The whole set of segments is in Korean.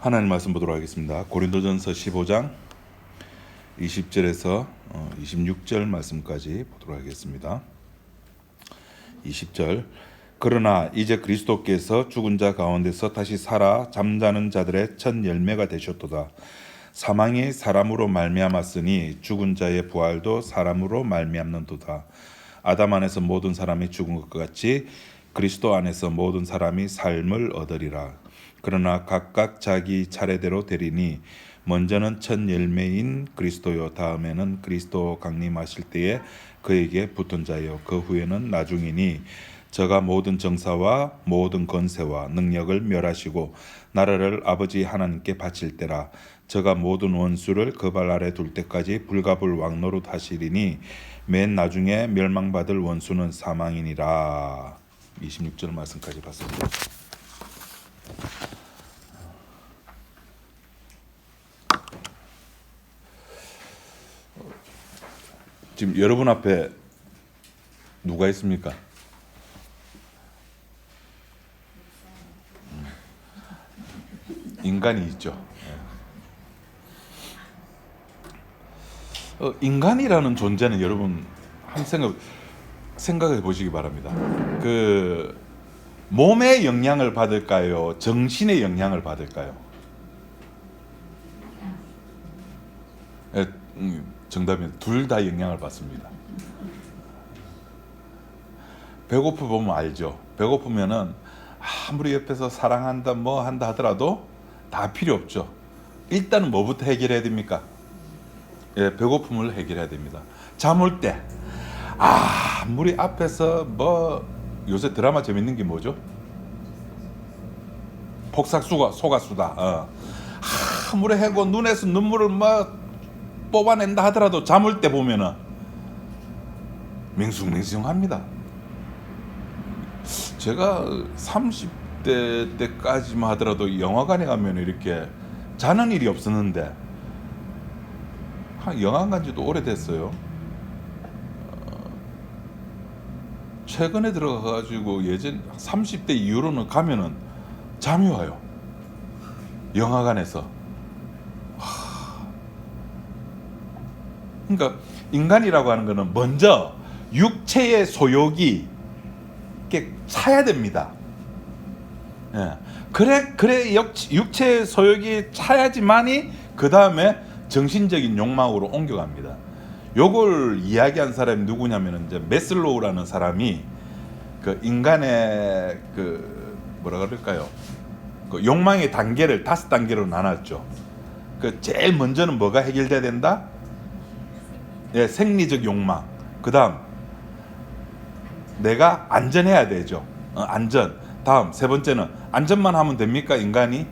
하나님 말씀 보도록 하겠습니다. 고린도전서 15장 20절에서 26절 말씀까지 보도록 하겠습니다. 20절 그러나 이제 그리스도께서 죽은 자 가운데서 다시 살아 잠자는 자들의 첫 열매가 되셨도다. 사망이 사람으로 말미암았으니 죽은 자의 부활도 사람으로 말미암는도다. 아담 안에서 모든 사람이 죽은 것과 같이 그리스도 안에서 모든 사람이 삶을 얻으리라. 그러나 각각 자기 차례대로 되리니 먼저는 첫 열매인 그리스도요, 다음에는 그리스도 강림하실 때에 그에게 붙은 자요, 그 후에는 나중이니 저가 모든 정사와 모든 권세와 능력을 멸하시고 나라를 아버지 하나님께 바칠 때라. 저가 모든 원수를 그 발 아래 둘 때까지 불가불 왕노릇 하시리니 맨 나중에 멸망받을 원수는 사망이니라. 26절 말씀까지 봤습니다. 지금 여러분 앞에 누가 있습니까? 인간이 있죠. 인간이라는 존재는 여러분 한번 생각해 보시기 바랍니다. 그 몸의 영향을 받을까요? 정신의 영향을 받을까요? 정답은 둘 다 영향을 받습니다. 배고프면 알죠. 배고프면은 아무리 옆에서 사랑한다 뭐 한다 하더라도 다 필요 없죠. 일단은 뭐부터 해결해야 됩니까? 배고픔을 해결해야 됩니다. 잠올 때 아무리 앞에서 뭐 요새 드라마 재밌는 게 뭐죠? 폭삭수가 속았수다. 아무리 해고 눈에서 눈물을 막 뽑아낸다 하더라도 잠을 때 보면은 맹숭맹숭합니다. 제가 30대 때까지만 하더라도 영화관에 가면 이렇게 자는 일이 없었는데 영화관 간 지도 오래됐어요. 최근에 들어가가지고 예전 30대 이후로는 가면은 잠이 와요. 영화관에서. 그러니까 인간이라고 하는 거는 먼저 육체의 소욕이 이렇게 차야 됩니다. 그래 육체의 소욕이 차야지만이 그 다음에 정신적인 욕망으로 옮겨갑니다. 요걸 이야기한 사람이 누구냐면 이제 메슬로우라는 사람이 그 인간의 그 뭐라 그럴까요? 그 욕망의 단계를 5단계로 나눴죠. 그 제일 먼저는 뭐가 해결돼야 된다? 생리적 욕망. 그다음 내가 안전해야 되죠. 안전. 다음 세 번째는 안전만 하면 됩니까? 인간이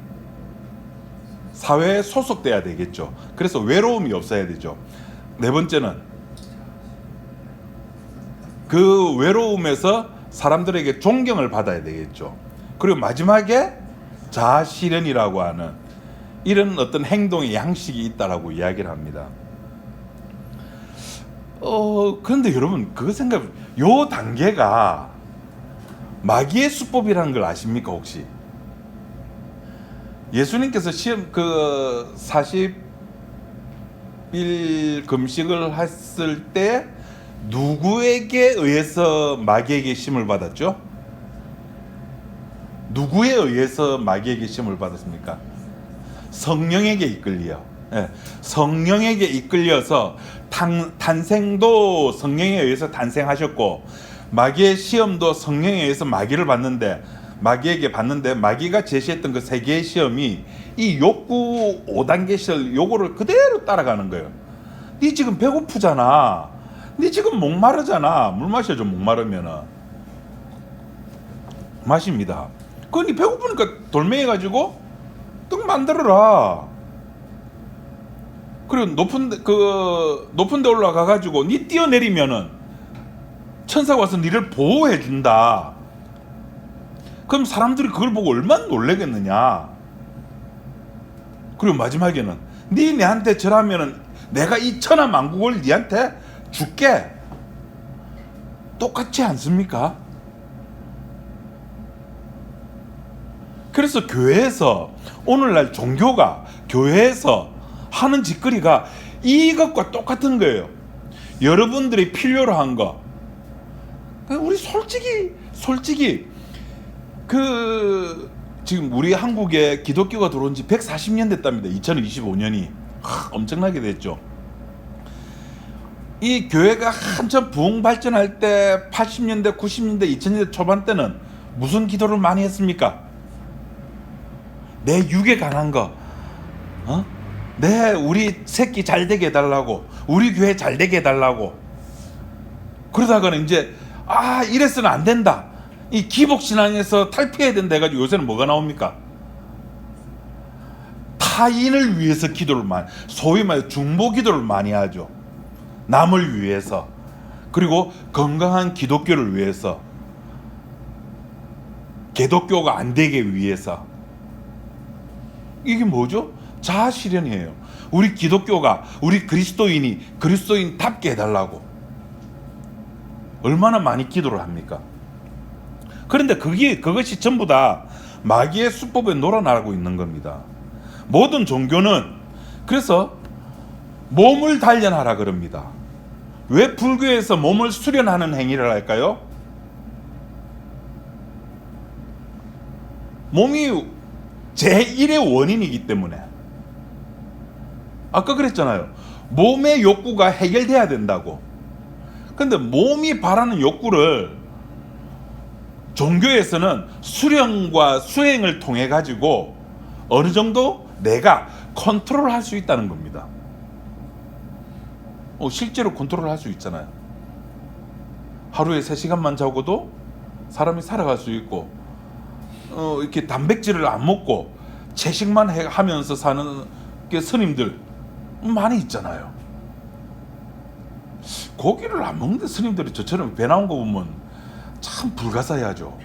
사회에 소속돼야 되겠죠. 그래서 외로움이 없어야 되죠. 네 번째는 그 외로움에서 사람들에게 존경을 받아야 되겠죠. 그리고 마지막에 자아실현이라고 하는 이런 어떤 행동의 양식이 있다라고 이야기를 합니다. 그런데 여러분 그거 요 단계가 마귀의 수법이라는 걸 아십니까 혹시? 예수님께서 시험 40일 금식을 했을 때 누구에게 의해서 마귀에게 시험을 받았죠? 누구에 의해서 마귀에게 시험을 받았습니까? 성령에게 이끌려. 성령에게 이끌려서 탄생도 성령에 의해서 탄생하셨고 마귀의 시험도 성령에 의해서 마귀에게 받는데 마귀가 제시했던 그 세 개의 시험이 이 욕구 5단계 시험 요거를 그대로 따라가는 거예요. 니 지금 배고프잖아. 니 지금 목마르잖아. 물 마셔줘. 목마르면은 마십니다. 니 배고프니까 돌멩이 가지고 떡 만들어라. 그리고 높은 데 올라가 가지고 니 뛰어내리면은 천사가 와서 니를 보호해 준다. 그럼 사람들이 그걸 보고 얼마나 놀라겠느냐. 그리고 마지막에는 내한테 절하면은 내가 이 천하 만국을 니한테 줄게. 똑같지 않습니까? 그래서 교회에서 오늘날 종교가 교회에서 하는 짓거리가 이것과 똑같은 거예요. 여러분들이 필요로 한 거. 우리 솔직히 지금 우리 한국에 기독교가 들어온 지 140년 됐답니다. 2025년이 엄청나게 됐죠. 이 교회가 한참 부흥 발전할 때 80년대, 90년대, 2000년대 초반 때는 무슨 기도를 많이 했습니까? 내 육에 관한 거, 우리 새끼 잘 되게 해달라고, 우리 교회 잘 되게 해달라고. 그러다가는 이제 이래서는 안 된다, 이 기복신앙에서 탈피해야 된다 해가지고 요새는 뭐가 나옵니까? 타인을 위해서 기도를 소위 말해 중보 기도를 많이 하죠. 남을 위해서, 그리고 건강한 기독교를 위해서, 개독교가 안 되게 위해서. 이게 뭐죠? 자아실현이에요. 우리 기독교가, 우리 그리스도인이 그리스도인답게 해달라고 얼마나 많이 기도를 합니까? 그런데 그것이 전부 다 마귀의 수법에 놀아나고 있는 겁니다. 모든 종교는 그래서 몸을 단련하라 그럽니다. 왜 불교에서 몸을 수련하는 행위를 할까요? 몸이 제1의 원인이기 때문에. 아까 그랬잖아요. 몸의 욕구가 해결돼야 된다고. 근데 몸이 바라는 욕구를 종교에서는 수련과 수행을 통해 가지고 어느 정도 내가 컨트롤할 수 있다는 겁니다. 실제로 컨트롤할 수 있잖아요. 하루에 3시간만 자고도 사람이 살아갈 수 있고, 이렇게 단백질을 안 먹고 채식만 하면서 사는 스님들 많이 있잖아요. 고기를 안 먹는데 스님들이 저처럼 배 나온 거 보면 참 불가사의하죠.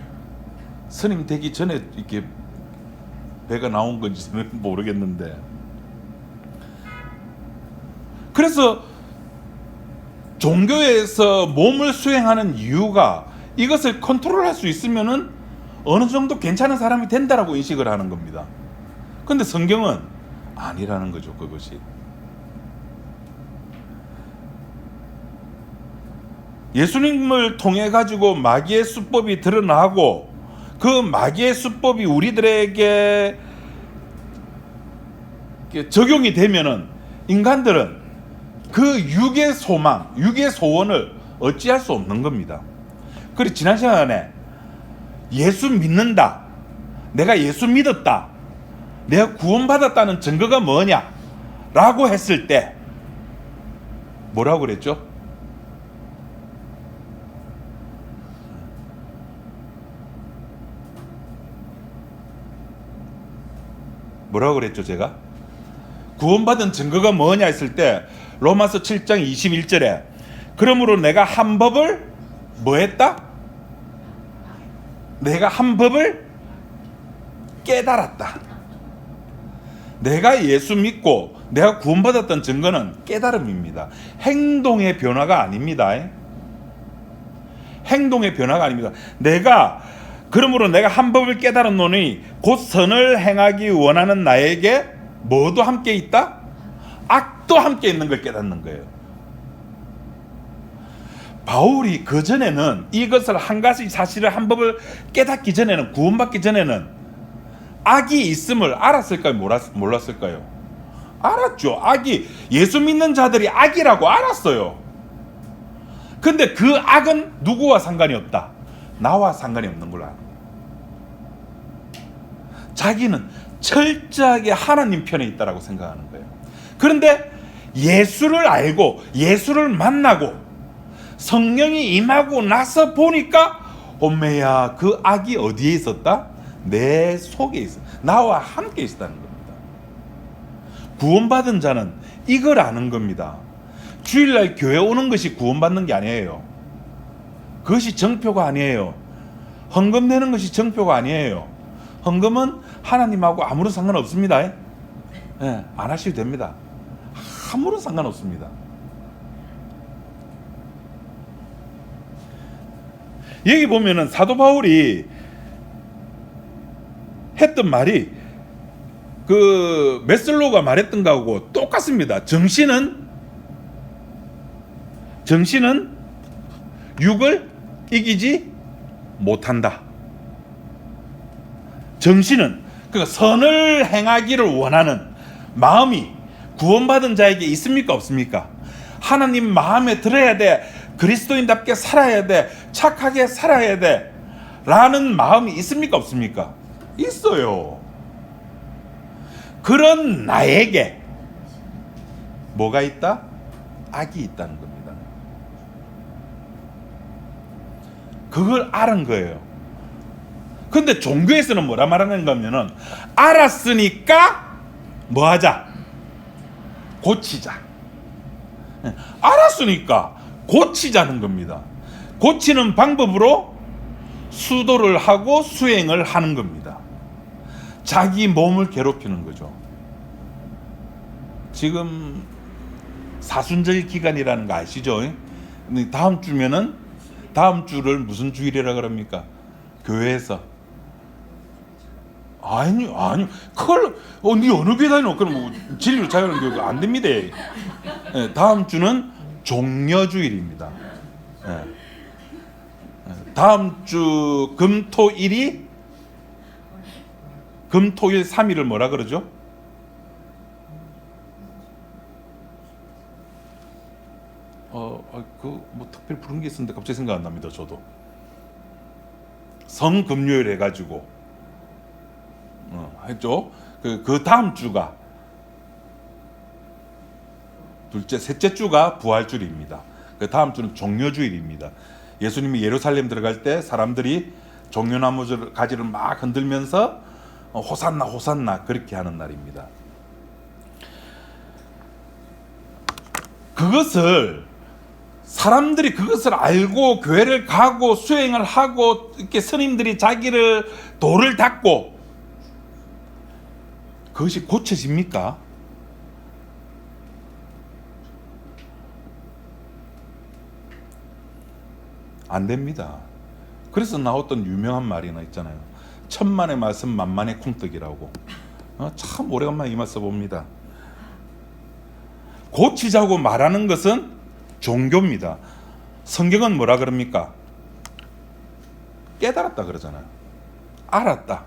스님 되기 전에 이렇게 배가 나온 건지는 모르겠는데. 그래서 종교에서 몸을 수행하는 이유가 이것을 컨트롤할 수 있으면은 어느 정도 괜찮은 사람이 된다라고 인식을 하는 겁니다. 근데 성경은 아니라는 거죠. 그것이 예수님을 통해 가지고 마귀의 수법이 드러나고, 그 마귀의 수법이 우리들에게 적용이 되면은 인간들은 그 육의 소망, 육의 소원을 어찌할 수 없는 겁니다. 그리고 지난 시간에 예수 믿는다, 내가 예수 믿었다, 내가 구원받았다는 증거가 뭐냐 라고 했을 때 뭐라고 그랬죠? 뭐라고 그랬죠? 제가 구원받은 증거가 뭐냐 했을 때 로마서 7장 21절에 그러므로 내가 한 법을 뭐 했다? 내가 한 법을 깨달았다. 내가 예수 믿고 내가 구원받았던 증거는 깨달음입니다. 행동의 변화가 아닙니다. 행동의 변화가 아닙니다. 그러므로 내가 한 법을 깨달았노니 곧 선을 행하기 원하는 나에게 뭐도 함께 있다? 악도 함께 있는 걸 깨닫는 거예요. 바울이 그전에는 이것을 한 가지 사실을, 한 법을 깨닫기 전에는, 구원받기 전에는 악이 있음을 알았을까요? 몰랐을까요? 알았죠. 예수 믿는 자들이 악이라고 알았어요. 근데 그 악은 누구와 상관이 없다? 나와 상관이 없는 걸로 알아요. 자기는 철저하게 하나님 편에 있다라고 생각하는 거예요. 그런데 예수를 알고 예수를 만나고 성령이 임하고 나서 보니까 엄매야, 그 악이 어디에 있었다? 내 속에 있어. 나와 함께 있었다는 겁니다. 구원받은 자는 이걸 아는 겁니다. 주일날 교회 오는 것이 구원받는 게 아니에요. 그것이 정표가 아니에요. 헌금 내는 것이 정표가 아니에요. 헌금은 하나님하고 아무런 상관없습니다. 안 하셔도 됩니다. 아무런 상관없습니다. 여기 보면은 사도 바울이 했던 말이 그 메슬로가 말했던 거하고 똑같습니다. 정신은 육을 이기지 못한다. 정신은 그러니까 선을 행하기를 원하는 마음이 구원받은 자에게 있습니까? 없습니까? 하나님 마음에 들어야 돼. 그리스도인답게 살아야 돼. 착하게 살아야 돼. 라는 마음이 있습니까? 없습니까? 있어요. 그런 나에게 뭐가 있다? 악이 있다는 겁니다. 그걸 아는 거예요. 근데 종교에서는 뭐라 말하는 거면은 알았으니까 뭐 하자? 고치자. 알았으니까 고치자는 겁니다. 고치는 방법으로 수도를 하고 수행을 하는 겁니다. 자기 몸을 괴롭히는 거죠. 지금 사순절 기간이라는 거 아시죠? 다음 주면은 다음 주를 무슨 주일이라 그럽니까? 교회에서 아니요. 그걸 네 어느 교회 다니노? 그럼 뭐 진리로 자유하는 교육 안 됩니다. 네, 다음 주는 종려주일입니다. 네. 다음 주 금토일 3일을 뭐라 그러죠? 뭐 특별히 부른 게 있었는데 갑자기 생각 안 납니다. 저도 성금요일 해가지고 했죠. 그 다음 주가 셋째 주가 부활주일입니다. 그 다음 주는 종려주일입니다. 예수님이 예루살렘 들어갈 때 사람들이 종려나무 가지를 막 흔들면서 호산나 호산나 그렇게 하는 날입니다. 사람들이 그것을 알고 교회를 가고 수행을 하고 이렇게 스님들이 자기를 돌을 닦고 그것이 고쳐집니까? 안 됩니다. 그래서 나왔던 유명한 말이나 있잖아요. 천만의 말씀 만만의 콩떡이라고. 참 오래간만에 이 말 써봅니다. 고치자고 말하는 것은 종교입니다. 성경은 뭐라 그럽니까? 깨달았다 그러잖아요. 알았다.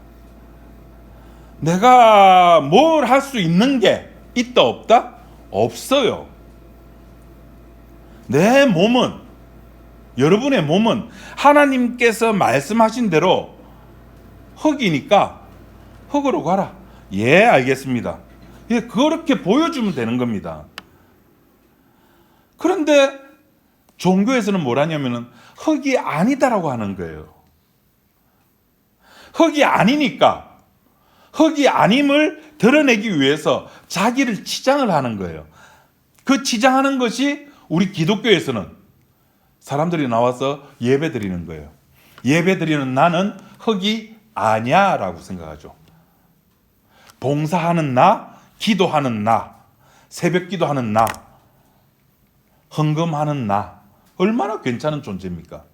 내가 뭘 할 수 있는 게 있다 없다? 없어요. 내 몸은, 여러분의 몸은 하나님께서 말씀하신 대로 흙이니까 흙으로 가라. 예, 알겠습니다. 예, 그렇게 보여주면 되는 겁니다. 그런데 종교에서는 뭐라냐면은 흙이 아니다라고 하는 거예요. 흙이 아니니까 흙이 아님을 드러내기 위해서 자기를 치장을 하는 거예요. 그 치장하는 것이 우리 기독교에서는 사람들이 나와서 예배 드리는 거예요. 예배 드리는 나는 흙이 아니야 라고 생각하죠. 봉사하는 나, 기도하는 나, 새벽 기도하는 나, 헌금하는 나, 얼마나 괜찮은 존재입니까?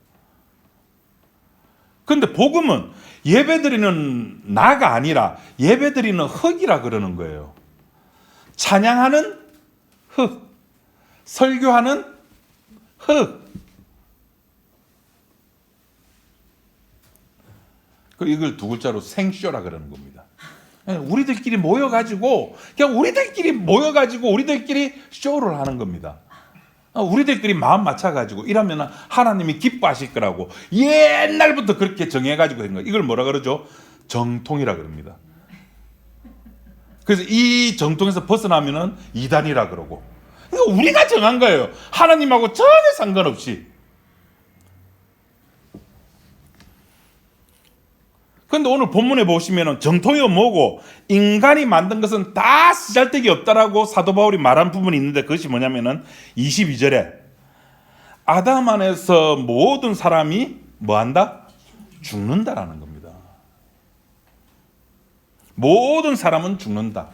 근데 복음은 예배드리는 나가 아니라 예배드리는 흙이라 그러는 거예요. 찬양하는 흙, 설교하는 흙. 이걸 두 글자로 생쇼라 그러는 겁니다. 우리들끼리 모여가지고 우리들끼리 쇼를 하는 겁니다. 우리들끼리 마음 맞춰가지고 이러면 하나님이 기뻐하실 거라고 옛날부터 그렇게 정해가지고 한 거예요. 이걸 뭐라 그러죠? 정통이라 그럽니다. 그래서 이 정통에서 벗어나면은 이단이라 그러고. 이거 우리가 정한 거예요. 하나님하고 전혀 상관없이. 그런데 오늘 본문에 보시면은 정통이 뭐고 인간이 만든 것은 다 쓰잘데기 없다라고 사도 바울이 말한 부분이 있는데 그것이 뭐냐면은 22절에 아담 안에서 모든 사람이 뭐한다? 죽는다라는 겁니다. 모든 사람은 죽는다.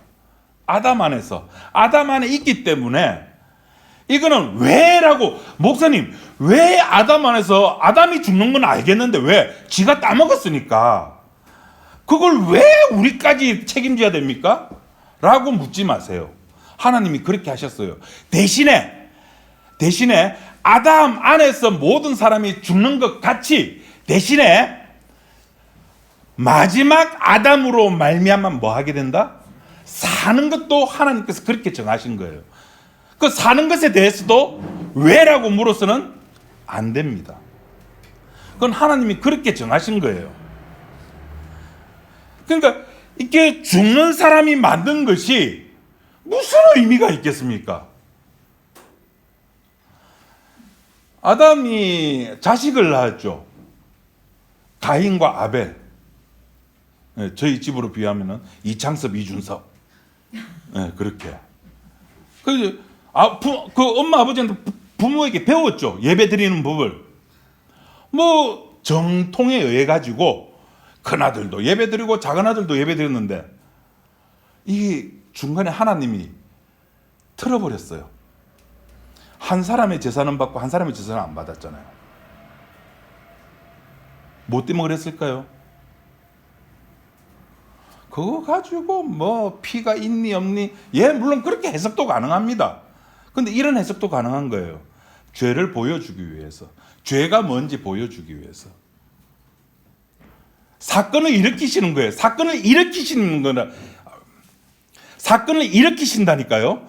아담 안에 있기 때문에 이거는 왜라고 목사님 왜 아담 안에서 아담이 죽는 건 알겠는데 왜? 지가 따먹었으니까. 그걸 왜 우리까지 책임져야 됩니까? 라고 묻지 마세요. 하나님이 그렇게 하셨어요. 대신에 아담 안에서 모든 사람이 죽는 것 같이 대신에 마지막 아담으로 말미암아 뭐 하게 된다? 사는 것도 하나님께서 그렇게 정하신 거예요. 그 사는 것에 대해서도 왜라고 물어서는 안 됩니다. 그건 하나님이 그렇게 정하신 거예요. 그러니까 이렇게 죽는 사람이 만든 것이 무슨 의미가 있겠습니까? 아담이 자식을 낳았죠. 가인과 아벨. 저희 집으로 비하면은 이창섭, 이준섭. 그렇게. 그 엄마 아버지한테 부모에게 배웠죠. 예배 드리는 법을. 뭐 정통에 의해 가지고 큰 아들도 예배 드리고 작은 아들도 예배 드렸는데 이 중간에 하나님이 틀어버렸어요. 한 사람의 제사는 받고 한 사람의 제사는 안 받았잖아요. 뭐 때문에 그랬을까요? 그거 가지고 뭐 피가 있니 없니? 예, 물론 그렇게 해석도 가능합니다. 근데 이런 해석도 가능한 거예요. 죄를 보여주기 위해서. 죄가 뭔지 보여주기 위해서. 사건을 일으키시는 거예요. 사건을 일으키신다니까요.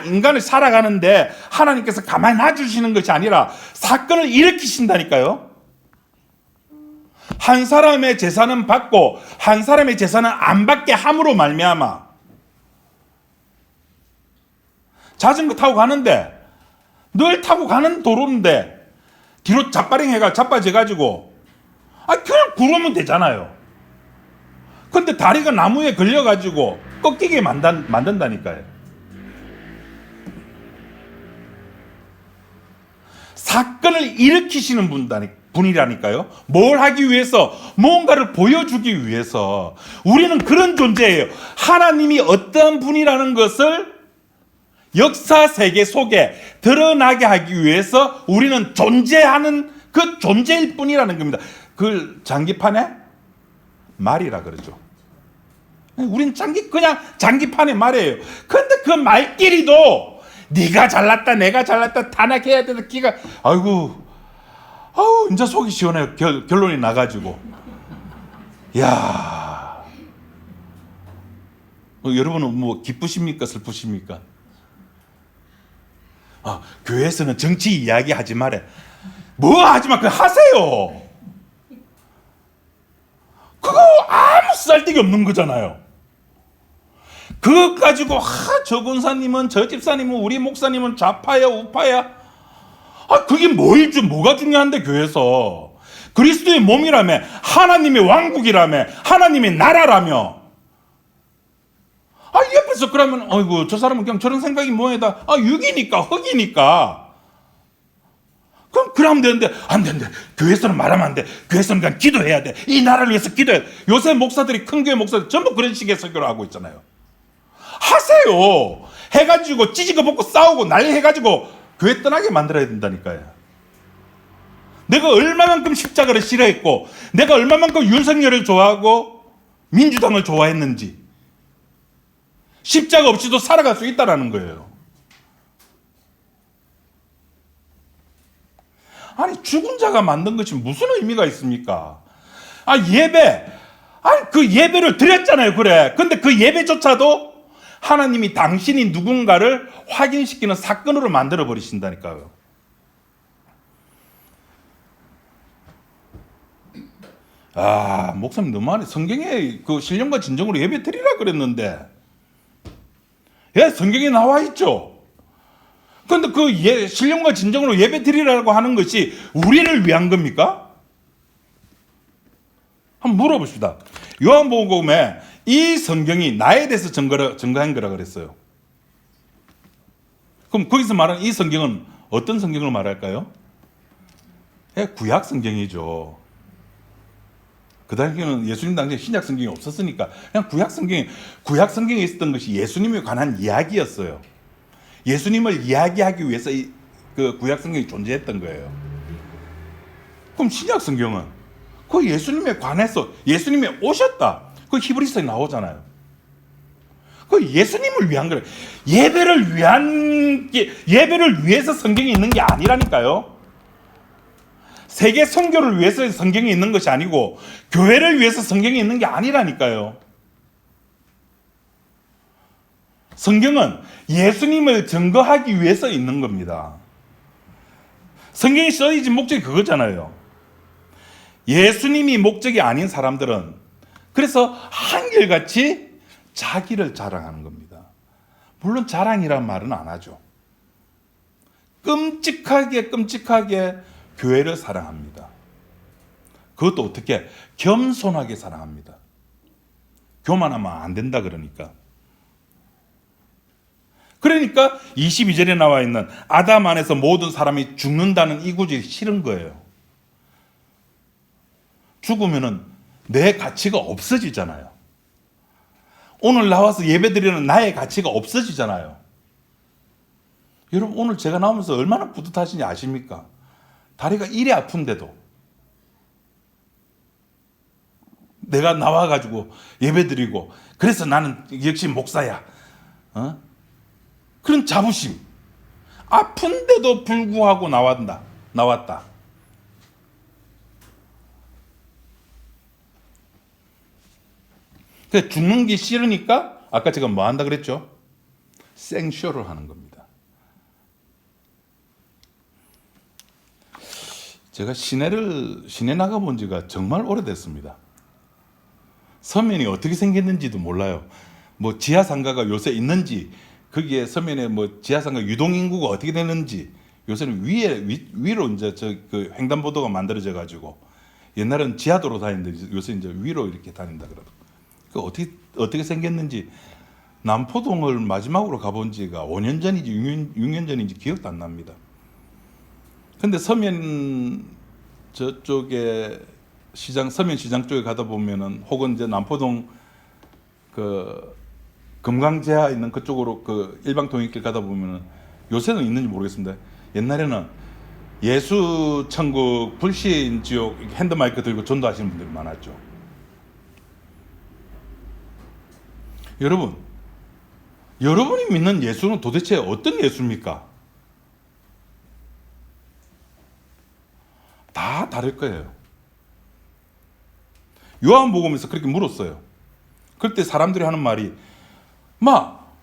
인간을 살아가는데 하나님께서 가만히 놔주시는 것이 아니라 사건을 일으키신다니까요. 한 사람의 제사는 받고 한 사람의 제사는 안 받게 함으로 말미암아 자전거 타고 가는데 늘 타고 가는 도로인데 뒤로 자빠져가지고 그냥 구르면 되잖아요. 근데 다리가 나무에 걸려가지고 꺾이게 만든다니까요. 사건을 일으키시는 분이라니까요. 뭘 하기 위해서? 뭔가를 보여주기 위해서. 우리는 그런 존재예요. 하나님이 어떤 분이라는 것을 역사 세계 속에 드러나게 하기 위해서 우리는 존재하는 그 존재일 뿐이라는 겁니다. 그걸 장기판에 말이라 그러죠. 우린 그냥 장기판의 말이에요. 근데 그 말끼리도 네가 잘났다 내가 잘났다 탄핵해야 된다 기가 아우 이제 속이 시원해요. 결론이 나가지고 야 여러분은 뭐 기쁘십니까 슬프십니까? 교회에서는 정치 이야기 하지 말래. 뭐 하지 마. 그거 하세요. 그거 아무 쓸데기 없는 거잖아요. 그것 가지고 저 권사님은 저 집사님은 우리 목사님은 좌파야 우파야. 그게 뭐가 중요한데 교회에서. 그리스도의 몸이라며 하나님의 왕국이라며 하나님의 나라라며. 옆에서 그러면 아이고 저 사람은 그냥 저런 생각이 뭐에다 육이니까 흙이니까 그럼 되는데 안 되는데 교회에서는 말하면 안 돼. 교회에서는 그냥 기도해야 돼. 이 나라를 위해서 기도해야 돼. 요새 목사들이 큰 교회 목사들 전부 그런 식의 설교를 하고 있잖아요. 하세요. 해가지고 찢어고 벗고 싸우고 난리 해가지고 교회 떠나게 만들어야 된다니까요. 내가 얼마만큼 십자가를 싫어했고 내가 얼마만큼 윤석열을 좋아하고 민주당을 좋아했는지 십자가 없이도 살아갈 수 있다는 거예요. 아니 죽은 자가 만든 것이 무슨 의미가 있습니까? 예배. 그 예배를 드렸잖아요. 그래. 근데 그 예배조차도 하나님이 당신이 누군가를 확인시키는 사건으로 만들어 버리신다니까요. 목사님 너무하네. 성경에 그 신령과 진정으로 예배 드리라 그랬는데 성경에 나와 있죠. 그런데 그 신령과 진정으로 예배 드리라고 하는 것이 우리를 위한 겁니까? 한번 물어봅시다. 요한복음에 이 성경이 나에 대해서 증거한 거라 그랬어요. 그럼 거기서 말하는 이 성경은 어떤 성경을 말할까요? 구약 성경이죠. 그 당시에는 예수님 당시에 신약 성경이 없었으니까 그냥 구약 성경에 있었던 것이 예수님에 관한 이야기였어요. 예수님을 이야기하기 위해서 그 구약 성경이 존재했던 거예요. 그럼 신약 성경은 그 예수님에 관해서 예수님이 오셨다. 그 히브리서에 나오잖아요. 그 예수님을 위한 거예요. 예배를 위해서 성경이 있는 게 아니라니까요. 세계 선교를 위해서 성경이 있는 것이 아니고 교회를 위해서 성경이 있는 게 아니라니까요. 성경은 예수님을 증거하기 위해서 있는 겁니다. 성경이 써진 목적이 그거잖아요. 예수님이 목적이 아닌 사람들은 그래서 한결같이 자기를 자랑하는 겁니다. 물론 자랑이란 말은 안 하죠. 끔찍하게 교회를 사랑합니다. 그것도 어떻게? 겸손하게 사랑합니다. 교만하면 안 된다 그러니까. 그러니까 22절에 나와 있는 아담 안에서 모든 사람이 죽는다는 이 구절이 싫은 거예요. 죽으면은 내 가치가 없어지잖아요. 오늘 나와서 예배드리는 나의 가치가 없어지잖아요. 여러분 오늘 제가 나오면서 얼마나 뿌듯하신지 아십니까? 다리가 이리 아픈데도 내가 나와가지고 예배드리고 그래서 나는 역시 목사야. 그런 자부심. 아픈데도 불구하고 나왔다. 그래서 죽는 게 싫으니까 아까 제가 뭐 한다 그랬죠? 생쇼를 하는 겁니다. 제가 시내 나가본 지가 정말 오래됐습니다. 서면이 어떻게 생겼는지도 몰라요. 뭐 지하상가가 요새 있는지 거기에 서면에 뭐 지하상가 유동인구가 어떻게 되는지 요새는 위로 이제 그 횡단보도가 만들어져 가지고 옛날은 지하도로 다니는데 요새 이제 위로 이렇게 다닌다 그러더라고요. 그 어떻게 생겼는지 남포동을 마지막으로 가본 지가 5년 전인지 6년 전인지 기억도 안 납니다. 근데 서면 저쪽에 서면 시장 쪽에 가다 보면은 혹은 이제 남포동 그 금강제하 있는 그쪽으로 그 일방통행길 가다 보면은 요새는 있는지 모르겠습니다. 옛날에는 예수 천국 불신 지옥 핸드마이크 들고 전도하시는 분들이 많았죠. 여러분이 믿는 예수는 도대체 어떤 예수입니까? 다 다를 거예요. 요한복음에서 그렇게 물었어요. 그때 사람들이 하는 말이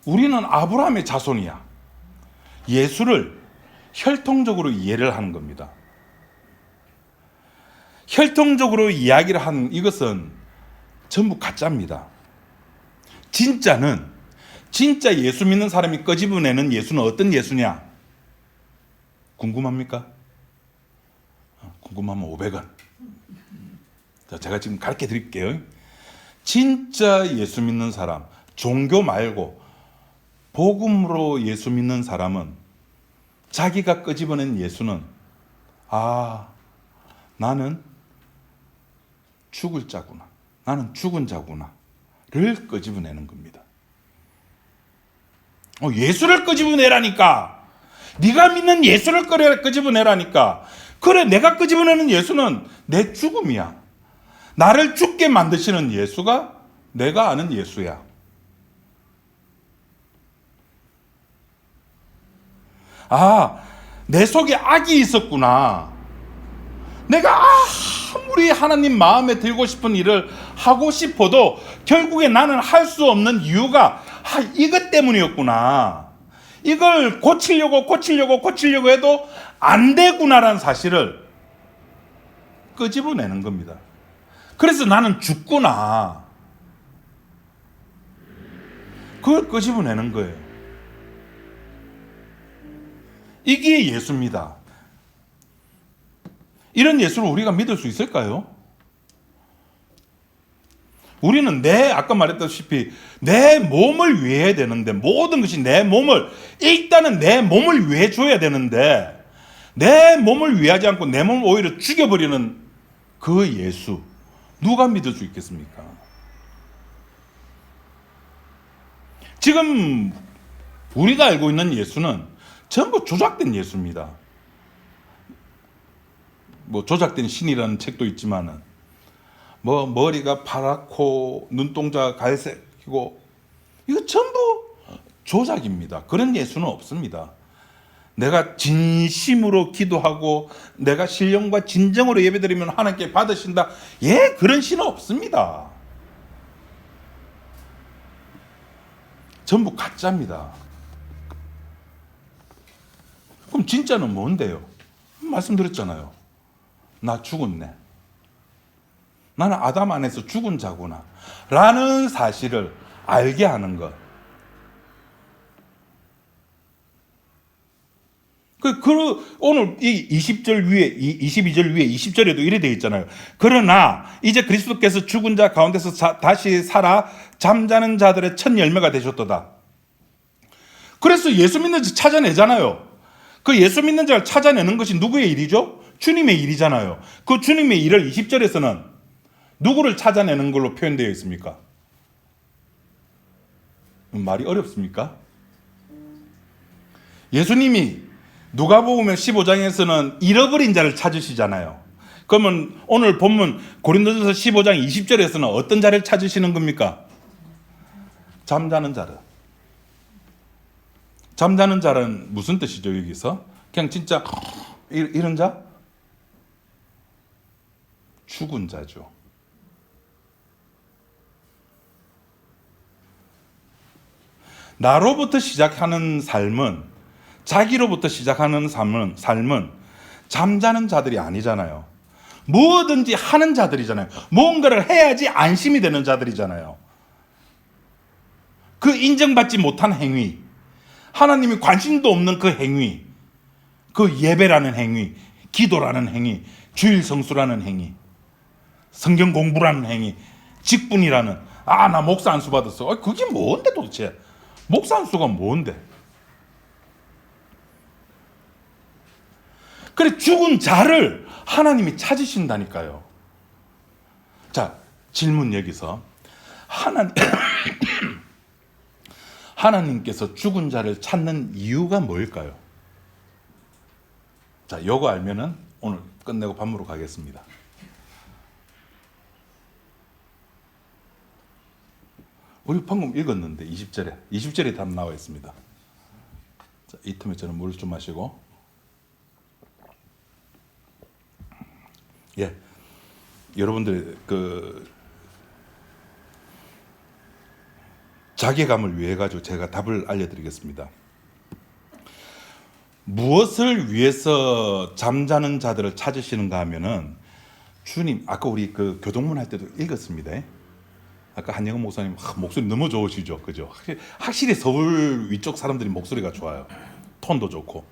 우리는 아브라함의 자손이야. 예수를 혈통적으로 이해를 하는 겁니다. 혈통적으로 이야기를 하는 이것은 전부 가짜입니다. 진짜 예수 믿는 사람이 끄집어내는 예수는 어떤 예수냐? 궁금합니까? 궁금하면 500원. 자, 제가 지금 가르쳐 드릴게요. 진짜 예수 믿는 사람, 종교 말고 복음으로 예수 믿는 사람은 자기가 끄집어낸 예수는 나는 죽을 자구나. 나는 죽은 자구나. 를 끄집어내는 겁니다. 예수를 끄집어내라니까. 네가 믿는 예수를 끄집어내라니까. 그래, 내가 끄집어내는 예수는 내 죽음이야. 나를 죽게 만드시는 예수가 내가 아는 예수야. 내 속에 악이 있었구나. 내가 아무리 하나님 마음에 들고 싶은 일을 하고 싶어도 결국에 나는 할 수 없는 이유가 이것 때문이었구나. 이걸 고치려고 해도 안 되구나라는 사실을 끄집어내는 겁니다. 그래서 나는 죽구나. 그걸 끄집어내는 거예요. 이게 예수입니다. 이런 예수를 우리가 믿을 수 있을까요? 우리는 아까 말했다시피 내 몸을 위해야 되는데, 모든 것이 일단은 내 몸을 위해 줘야 되는데, 내 몸을 위하지 않고 내 몸을 오히려 죽여버리는 그 예수, 누가 믿을 수 있겠습니까? 지금 우리가 알고 있는 예수는 전부 조작된 예수입니다. 조작된 신이라는 책도 있지만은 뭐 머리가 파랗고 눈동자가 갈색이고 이거 전부 조작입니다. 그런 예수는 없습니다. 내가 진심으로 기도하고 내가 신령과 진정으로 예배드리면 하나님께 받으신다. 예, 그런 신은 없습니다. 전부 가짜입니다. 그럼 진짜는 뭔데요? 말씀드렸잖아요. 나 죽었네. 나는 아담 안에서 죽은 자구나 라는 사실을 알게 하는 것. 오늘 이 20절 위에, 22절 위에 20절에도 이래 되어 있잖아요. 그러나 이제 그리스도께서 죽은 자 가운데서 다시 살아 잠자는 자들의 첫 열매가 되셨도다. 그래서 예수 믿는 자 찾아내잖아요. 그 예수 믿는 자를 찾아내는 것이 누구의 일이죠? 주님의 일이잖아요. 그 주님의 일을 20절에서는 누구를 찾아내는 걸로 표현되어 있습니까? 말이 어렵습니까? 예수님이 누가복음 15장에서는 잃어버린 자를 찾으시잖아요. 그러면 오늘 본문 고린도전서 15장 20절에서는 어떤 자를 찾으시는 겁니까? 잠자는 자를. 잠자는 자는 무슨 뜻이죠, 여기서? 그냥 진짜 이런 자? 죽은 자죠. 나로부터 시작하는 삶은, 자기로부터 시작하는 삶은 잠자는 자들이 아니잖아요. 뭐든지 하는 자들이잖아요. 뭔가를 해야지 안심이 되는 자들이잖아요. 그 인정받지 못한 행위, 하나님이 관심도 없는 그 행위, 그 예배라는 행위, 기도라는 행위, 주일 성수라는 행위, 성경 공부라는 행위, 직분이라는, 나 목사 안수 받았어. 그게 뭔데 도대체? 목사 안수가 뭔데? 그래, 죽은 자를 하나님이 찾으신다니까요. 자, 질문 여기서. 하나님께서 죽은 자를 찾는 이유가 뭘까요? 자, 요거 알면은 오늘 끝내고 밥 먹으러 가겠습니다. 우리 방금 읽었는데 20절에 답 나와 있습니다. 자, 이 틈에 저는 물 좀 마시고. 예, 여러분들 자괴감을 위해 가지고 제가 답을 알려드리겠습니다. 무엇을 위해서 잠자는 자들을 찾으시는가 하면은 주님, 아까 우리 그 교동문 할 때도 읽었습니다. 아까 한영은 목사님 목소리 너무 좋으시죠, 그죠? 확실히 서울 위쪽 사람들이 목소리가 좋아요. 톤도 좋고.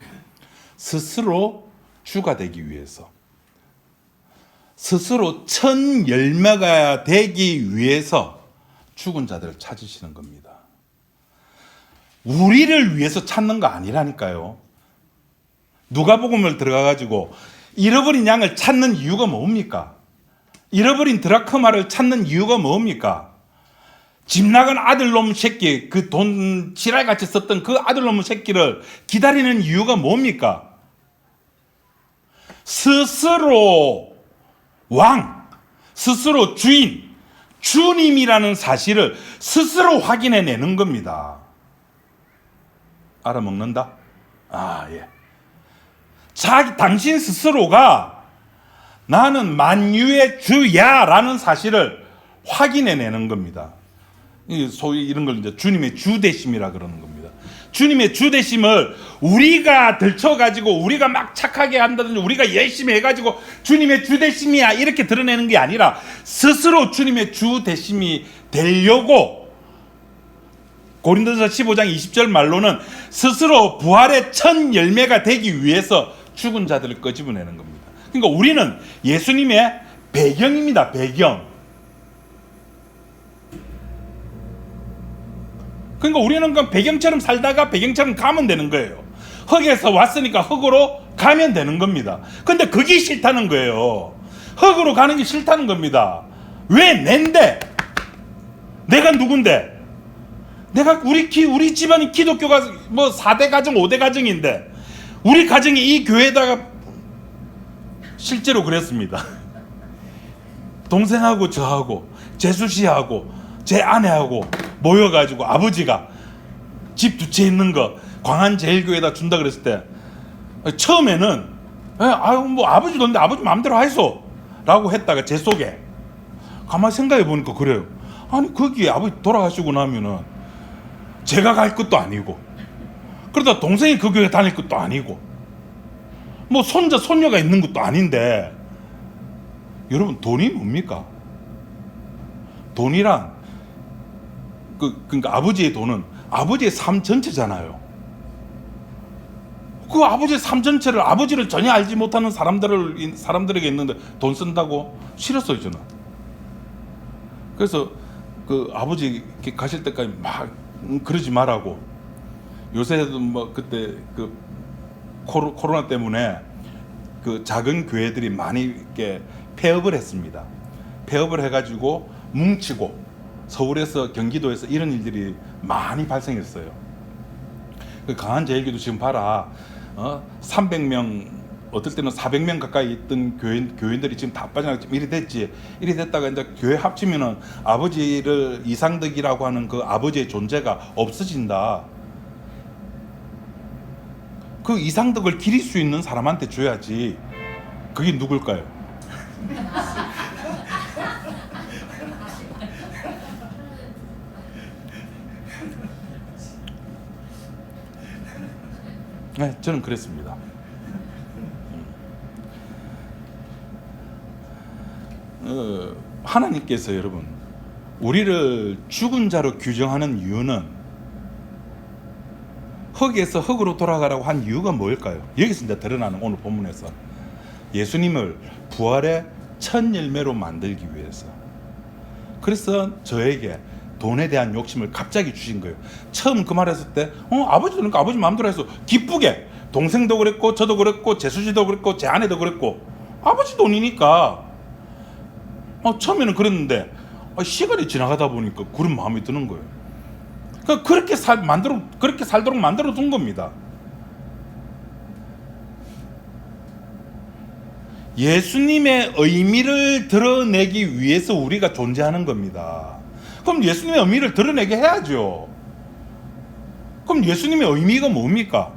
스스로 주가 되기 위해서, 스스로 첫 열매가 되기 위해서 죽은 자들을 찾으시는 겁니다. 우리를 위해서 찾는 거 아니라니까요. 누가복음을 들어가가지고 잃어버린 양을 찾는 이유가 뭡니까? 잃어버린 드라크마를 찾는 이유가 뭡니까? 집 나간 아들놈 새끼, 그 돈 지랄같이 썼던 그 아들놈 새끼를 기다리는 이유가 뭡니까? 스스로 왕, 스스로 주인, 주님이라는 사실을 스스로 확인해내는 겁니다. 알아먹는다? 예. 당신 스스로가 나는 주야 라는 사실을 확인해내는 겁니다. 소위 이런 걸 이제 주님의 주되심이라 그러는 겁니다. 주님의 주되심을 우리가 들춰가지고 우리가 막 착하게 한다든지 우리가 열심히 해가지고 주님의 주되심이야 이렇게 드러내는 게 아니라 스스로 주님의 주되심이 되려고 고린도전서 15장 20절 말로는 스스로 부활의 첫 열매가 되기 위해서 죽은 자들을 끄집어내는 겁니다. 그러니까 우리는 예수님의 배경입니다. 배경. 그러니까 우리는 그냥 배경처럼 살다가 배경처럼 가면 되는 거예요. 흙에서 왔으니까 흙으로 가면 되는 겁니다. 근데 그게 싫다는 거예요. 흙으로 가는 게 싫다는 겁니다. 왜 낸데? 내가 누군데? 우리 집안이 기독교가 뭐 4대 가정, 5대 가정인데 우리 가정이 이 교회에다가 실제로 그랬습니다. 동생하고 저하고 재수 씨하고 제 아내하고 모여가지고 아버지가 집 두 채 있는 거 광안제일교회에다 준다 그랬을 때 처음에는 아유 뭐 아버지 돈인데 아버지 마음대로 하이소 라고 했다가 제 속에 가만히 생각해 보니까 그래요. 아니 거기에 아버지 돌아가시고 나면은 제가 갈 것도 아니고 그러다 동생이 그 교회 다닐 것도 아니고 뭐 손자 손녀가 있는 것도 아닌데 여러분 돈이 뭡니까? 돈이란 그러니까 아버지의 돈은 아버지의 삶 전체잖아요. 그 아버지의 삶 전체를 아버지를 전혀 알지 못하는 사람들에게 있는데 돈 쓴다고 싫었어요 저는. 그래서 그 아버지 가실 때까지 막 그러지 말라고. 요새도 뭐 그때 그 코로나 때문에 그 작은 교회들이 많이 이렇게 폐업을 했습니다. 폐업을 해가지고 뭉치고 서울에서 경기도에서 이런 일들이 많이 발생했어요. 그 강한제일교도 지금 봐라, 300명 어떨 때는 400명 가까이 있던 교인들이 지금 다 빠져나가 지금 이리 됐지. 이리 됐다가 이제 교회 합치면은 아버지를 이상덕이라고 하는 그 아버지의 존재가 없어진다. 그 이상덕을 기릴 수 있는 사람한테 줘야지. 그게 누굴까요? 네, 저는 그랬습니다. 하나님께서 여러분 우리를 죽은 자로 규정하는 이유는 흙에서 흙으로 돌아가라고 한 이유가 뭘까요? 여기서 이제 드러나는 오늘 본문에서 예수님을 부활의 첫 열매로 만들기 위해서. 그래서 저에게 돈에 대한 욕심을 갑자기 주신 거예요. 처음 그 말했을 때 아버지도 그러니까 아버지 마음대로 해서 기쁘게 동생도 그랬고 저도 그랬고 재수지도 그랬고 제 아내도 그랬고 아버지 돈이니까 처음에는 그랬는데 시간이 지나가다 보니까 그런 마음이 드는 거예요. 그러니까 그렇게 살도록 만들어 둔 겁니다. 예수님의 의미를 드러내기 위해서 우리가 존재하는 겁니다. 그럼 예수님의 의미를 드러내게 해야죠. 그럼 예수님의 의미가 뭡니까?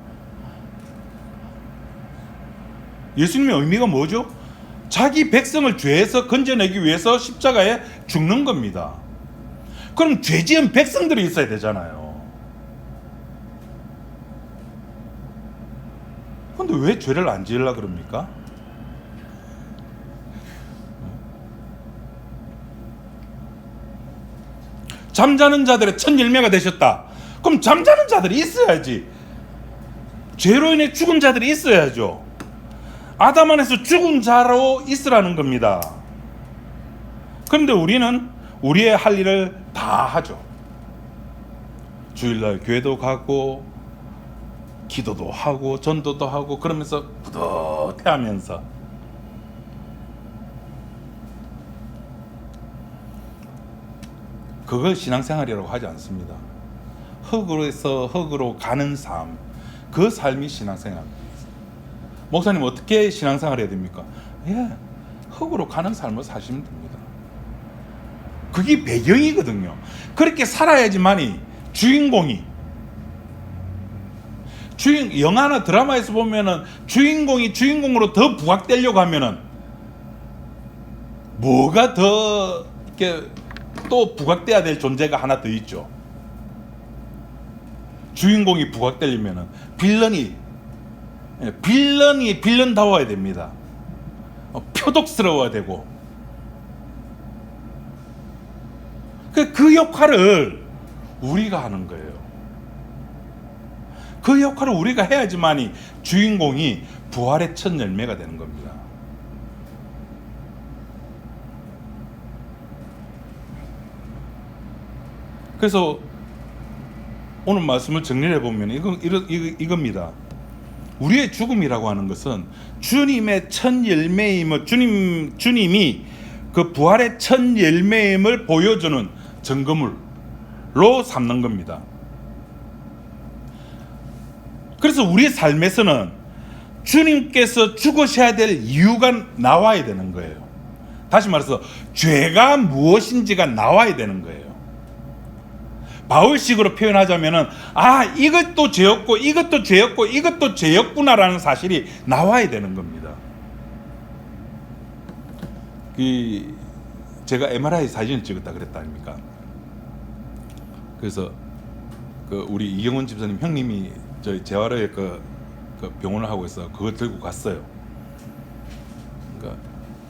예수님의 의미가 뭐죠? 자기 백성을 죄에서 건져내기 위해서 십자가에 죽는 겁니다. 그럼 죄 지은 백성들이 있어야 되잖아요. 근데 왜 죄를 안 지으려고 그럽니까? 잠자는 자들의 첫 열매가 되셨다. 그럼 잠자는 자들이 있어야지. 죄로 인해 죽은 자들이 있어야죠. 아담 안에서 죽은 자로 있으라는 겁니다. 그런데 우리는 우리의 할 일을 다 하죠. 주일날 교회도 가고 기도도 하고 전도도 하고 그러면서 뿌듯해하면서 그걸 신앙생활이라고 하지 않습니다. 흙으로서 흙으로 가는 삶, 그 삶이 신앙생활입니다. 목사님 어떻게 신앙생활 해야 됩니까? 흙으로 가는 삶을 사시면 됩니다. 그게 배경이거든요. 그렇게 살아야지만이 영화나 드라마에서 보면은 주인공이 주인공으로 더 부각되려고 하면은 뭐가 더 이렇게 또 부각돼야 될 존재가 하나 더 있죠. 주인공이 부각되려면은 빌런이 빌런다워야 됩니다. 표독스러워야 되고 그 역할을 우리가 하는 거예요. 그 역할을 우리가 해야지만이 주인공이 부활의 첫 열매가 되는 겁니다. 그래서 오늘 말씀을 정리해 보면 이겁니다. 우리의 죽음이라고 하는 것은 주님의 첫 열매임을 주님이 그 부활의 첫 열매임을 보여주는 증거물로 삼는 겁니다. 그래서 우리의 삶에서는 주님께서 죽으셔야 될 이유가 나와야 되는 거예요. 다시 말해서 죄가 무엇인지가 나와야 되는 거예요. 바울식으로 표현하자면은 이것도 죄였고 이것도 죄였고 이것도 죄였구나라는 사실이 나와야 되는 겁니다. 제가 MRI 사진을 찍었다 그랬다 아닙니까? 그래서 우리 이경원 집사님 형님이 저희 재활의 그 병원을 하고 있어 그걸 들고 갔어요. 그러니까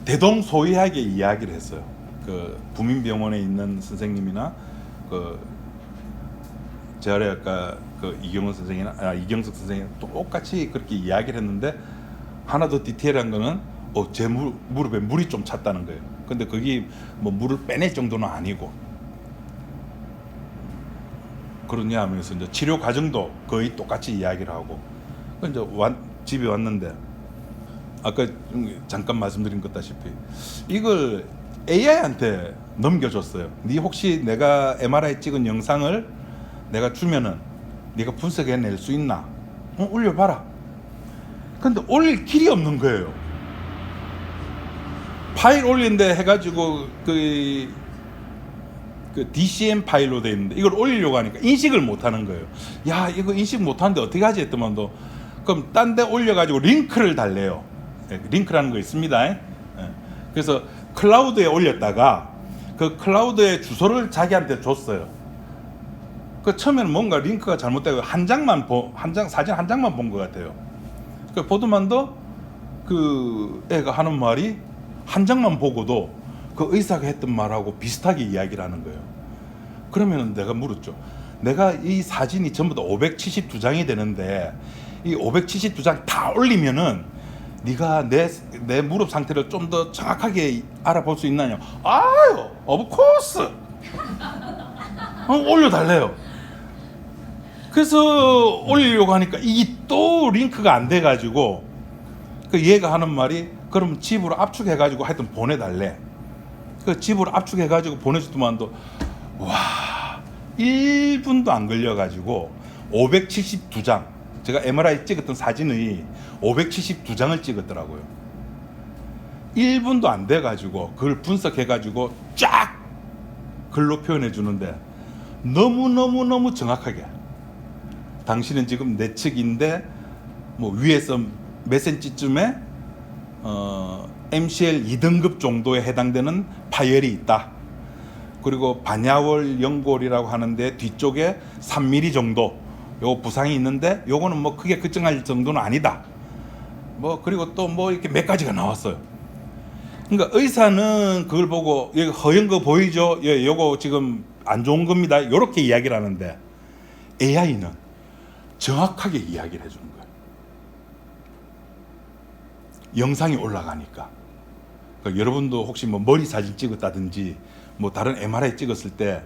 대동소이하게 이야기를 했어요. 그 부민병원에 있는 선생님이나 재활의학과 이경원 선생이나 이경석 선생이랑 똑같이 그렇게 이야기를 했는데 하나 더 디테일한 거는 제 무릎에 물이 좀 찼다는 거예요. 근데 그게 뭐 물을 빼낼 정도는 아니고 그러냐 하면서 이제 치료 과정도 거의 똑같이 이야기를 하고 이제 집에 왔는데 아까 잠깐 말씀드린 것 다시피 이걸 AI한테 넘겨줬어요. 네 혹시 내가 MRI 찍은 영상을 내가 주면은 네가 분석해낼 수 있나? 올려봐라. 근데 올릴 길이 없는 거예요. 파일 올린데 해가지고 그 DCM 파일로 돼 있는데 이걸 올리려고 하니까 인식을 못하는 거예요. 야 이거 인식 못하는데 어떻게 하지 했더만도 그럼 딴 데 올려가지고 링크를 달래요. 링크라는 거 있습니다. 그래서 클라우드에 올렸다가 그 클라우드의 주소를 자기한테 줬어요. 처음에는 뭔가 링크가 잘못되고 사진 한 장만 본 것 같아요. 보더만도 그 애가 하는 말이 한 장만 보고도 그 의사가 했던 말하고 비슷하게 이야기를 하는 거예요. 그러면 내가 물었죠. 내가 이 사진이 전부 다 572장이 되는데 이 572장 다 올리면은 네가 내 무릎 상태를 좀 더 정확하게 알아볼 수 있나요? 아유, of course. 올려달래요. 그래서 올리려고 하니까 이게 또 링크가 안 돼가지고 얘가 하는 말이 그럼 집으로 압축해가지고 하여튼 보내달래. 집으로 압축해가지고 보내주더만도 와 1분도 안 걸려가지고 572장 제가 MRI 찍었던 사진의 572장을 찍었더라고요. 1분도 안 돼가지고 그걸 분석해가지고 쫙 글로 표현해 주는데 너무 정확하게 당신은 지금 내측인데 뭐 위에서 몇 센치쯤에 MCL 2등급 정도에 해당되는 파열이 있다. 그리고 반야월 연골이라고 하는데 뒤쪽에 3mm 정도 요 부상이 있는데 요거는 뭐 크게 걱정할 정도는 아니다. 뭐 그리고 또 뭐 이렇게 몇 가지가 나왔어요. 그러니까 의사는 그걸 보고 여기 허연 거 보이죠? 예, 요거 지금 안 좋은 겁니다. 요렇게 이야기를 하는데 AI는 정확하게 이야기를 해주는 거예요. 영상이 올라가니까. 그러니까 여러분도 혹시 뭐 머리 사진 찍었다든지 뭐 다른 MRI 찍었을 때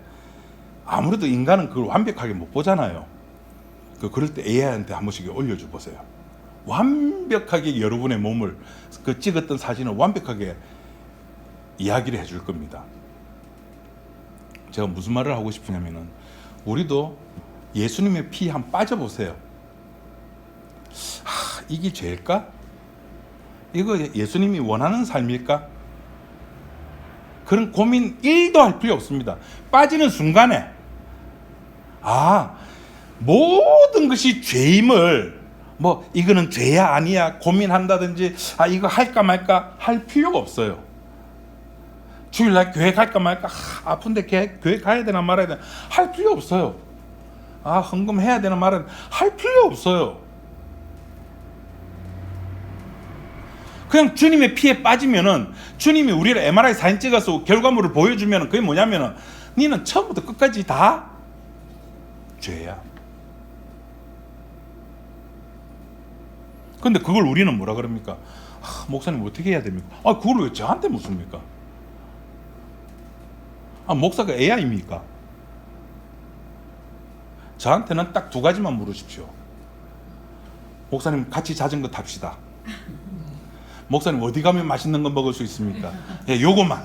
아무래도 인간은 그걸 완벽하게 못 보잖아요. 그럴 때 AI한테 한 번씩 올려줘 보세요. 완벽하게 여러분의 몸을 찍었던 사진을 완벽하게 이야기를 해줄 겁니다. 제가 무슨 말을 하고 싶으냐면은 우리도 예수님의 피 한번 빠져보세요. 이게 죄일까? 이거 예수님이 원하는 삶일까? 그런 고민 1도 할 필요 없습니다. 빠지는 순간에 모든 것이 죄임을 뭐 이거는 죄야 아니야 고민한다든지 이거 할까 말까 할 필요가 없어요. 주일날 교회 갈까 말까 아픈데 교회 가야 되나 말아야 되나 할 필요 없어요. 헌금해야 되나 말아야 되나 할 필요 없어요. 그냥 주님의 피에 빠지면은 주님이 우리를 MRI 사진 찍어서 결과물을 보여주면은 그게 뭐냐면은 너는 처음부터 끝까지 다 죄야. 근데 그걸 우리는 뭐라 그럽니까? 목사님 어떻게 해야 됩니까? 그걸 왜 저한테 묻습니까? 목사가 AI입니까? 저한테는 딱 2가지만 물으십시오. 목사님 같이 자전거 탑시다. 목사님 어디 가면 맛있는 거 먹을 수 있습니까? 예, 요거만.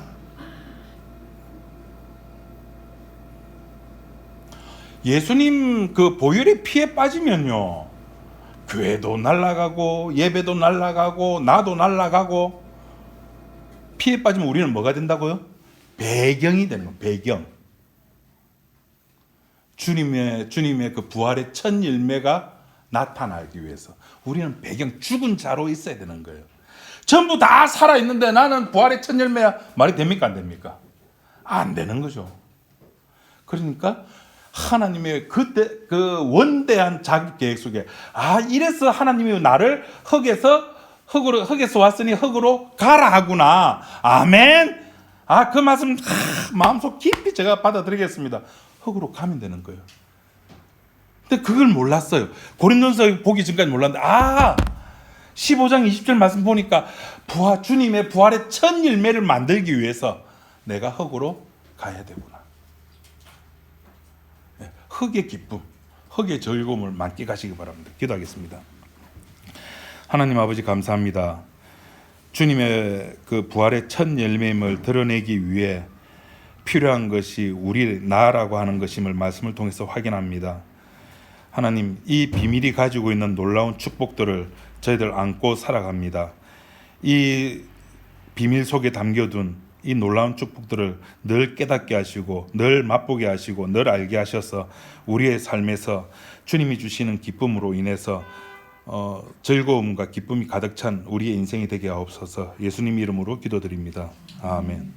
예수님 그 보혈의 피에 빠지면요 교회도 날아가고 예배도 날아가고 나도 날아가고 피에 빠지면 우리는 뭐가 된다고요? 배경이 되는 거예요. 배경. 주님의 그 부활의 첫 열매가 나타나기 위해서 우리는 배경, 죽은 자로 있어야 되는 거예요. 전부 다 살아있는데 나는 부활의 첫 열매야. 말이 됩니까? 안 됩니까? 안 되는 거죠. 그러니까 하나님의 그때 그 원대한 자기 계획 속에 이래서 하나님이 나를 흙에서 왔으니 흙으로 가라 하구나. 아멘. 그 말씀 마음속 깊이 제가 받아들이겠습니다. 흙으로 가면 되는 거예요. 근데 그걸 몰랐어요. 고린도서 보기 전까지 몰랐는데 15장 20절 말씀 보니까 주님의 부활의 첫 열매를 만들기 위해서 내가 흙으로 가야 되구나. 흙의 기쁨, 흙의 즐거움을 만끽하시기 바랍니다. 기도하겠습니다. 하나님 아버지 감사합니다. 주님의 그 부활의 첫 열매임을 드러내기 위해 필요한 것이 나라고 하는 것임을 말씀을 통해서 확인합니다. 하나님, 이 비밀이 가지고 있는 놀라운 축복들을 저희들 안고 살아갑니다. 이 비밀 속에 담겨둔 이 놀라운 축복들을 늘 깨닫게 하시고 늘 맛보게 하시고 늘 알게 하셔서 우리의 삶에서 주님이 주시는 기쁨으로 인해서 즐거움과 기쁨이 가득 찬 우리의 인생이 되게 하옵소서. 예수님 이름으로 기도드립니다. 아멘.